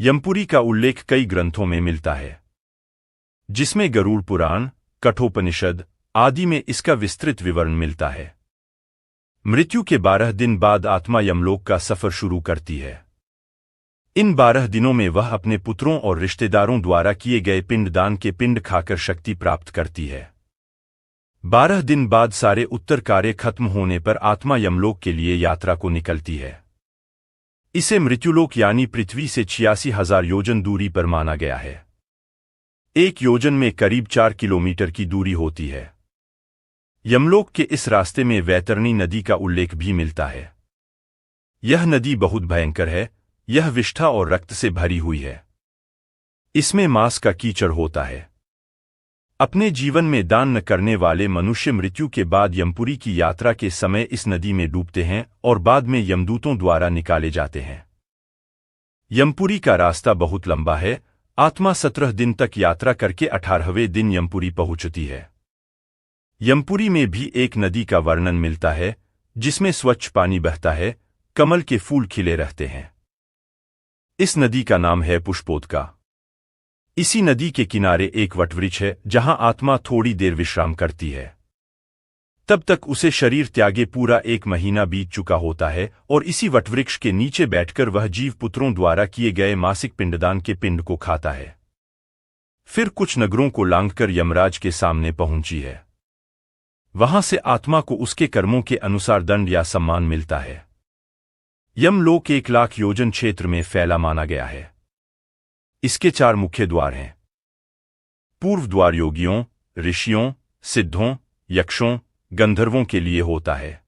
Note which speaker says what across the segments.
Speaker 1: यमपुरी का उल्लेख कई ग्रंथों में मिलता है, जिसमें गरुड़ पुराण, कठोपनिषद आदि में इसका विस्तृत विवरण मिलता है। मृत्यु के 12 दिन बाद आत्मा यमलोक का सफर शुरू करती है। इन 12 दिनों में वह अपने पुत्रों और रिश्तेदारों द्वारा किए गए पिंडदान के पिंड खाकर शक्ति प्राप्त करती है। 12 दिन बाद सारे उत्तर कार्य खत्म होने पर आत्मा यमलोक के लिए यात्रा को निकलती है। इसे मृत्युलोक यानी पृथ्वी से 86,000 योजन दूरी पर माना गया है। एक योजन में करीब 4 किलोमीटर की दूरी होती है। यमलोक के इस रास्ते में वैतरणी नदी का उल्लेख भी मिलता है। यह नदी बहुत भयंकर है। यह विष्ठा और रक्त से भरी हुई है। इसमें मांस का कीचड़ होता है। अपने जीवन में दान न करने वाले मनुष्य मृत्यु के बाद यमपुरी की यात्रा के समय इस नदी में डूबते हैं और बाद में यमदूतों द्वारा निकाले जाते हैं। यमपुरी का रास्ता बहुत लंबा है। आत्मा 17 दिन तक यात्रा करके 18वें दिन यमपुरी पहुंचती है। यमपुरी में भी एक नदी का वर्णन मिलता है, जिसमें स्वच्छ पानी बहता है, कमल के फूल खिले रहते हैं। इस नदी का नाम है पुष्पोदका। इसी नदी के किनारे एक वटवृक्ष है, जहां आत्मा थोड़ी देर विश्राम करती है। तब तक उसे शरीर त्यागे पूरा 1 महीना बीत चुका होता है और इसी वटवृक्ष के नीचे बैठकर वह जीव पुत्रों द्वारा किए गए मासिक पिंडदान के पिंड को खाता है। फिर कुछ नगरों को लांघकर यमराज के सामने पहुंची है। वहां से आत्मा को उसके कर्मों के अनुसार दंड या सम्मान मिलता है। यमलोक 1 लाख योजन क्षेत्र में फैला माना गया है। इसके 4 मुख्य द्वार हैं। पूर्व द्वार योगियों, ऋषियों, सिद्धों, यक्षों, गंधर्वों के लिए होता है।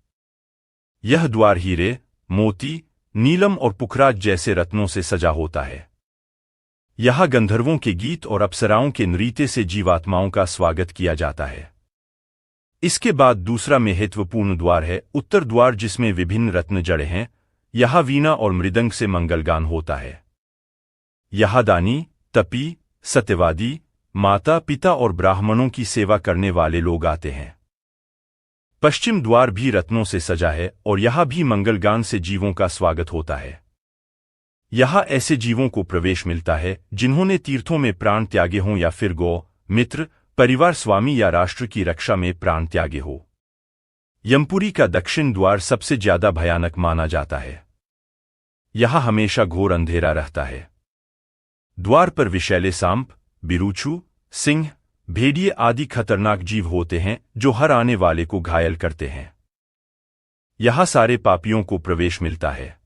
Speaker 1: यह द्वार हीरे, मोती, नीलम और पुखराज जैसे रत्नों से सजा होता है। यहां गंधर्वों के गीत और अप्सराओं के नृत्य से जीवात्माओं का स्वागत किया जाता है। इसके बाद दूसरा महत्वपूर्ण द्वार है उत्तर द्वार, जिसमें विभिन्न रत्न जड़े हैं। यहां वीणा और मृदंग से मंगलगान होता है। यहां दानी, तपी, सत्यवादी, माता पिता और ब्राह्मणों की सेवा करने वाले लोग आते हैं। पश्चिम द्वार भी रत्नों से सजा है और यहां भी मंगलगान से जीवों का स्वागत होता है। यहां ऐसे जीवों को प्रवेश मिलता है जिन्होंने तीर्थों में प्राण त्यागे हों या फिर गौ, मित्र, परिवार, स्वामी या राष्ट्र की रक्षा में प्राण त्यागे हो। यमपुरी का दक्षिण द्वार सबसे ज्यादा भयानक माना जाता है। यहां हमेशा घोर अंधेरा रहता है। द्वार पर विषैले सांप, बिरूछू, सिंह, भेड़िए आदि खतरनाक जीव होते हैं जो हर आने वाले को घायल करते हैं। यहां सारे पापियों को प्रवेश मिलता है।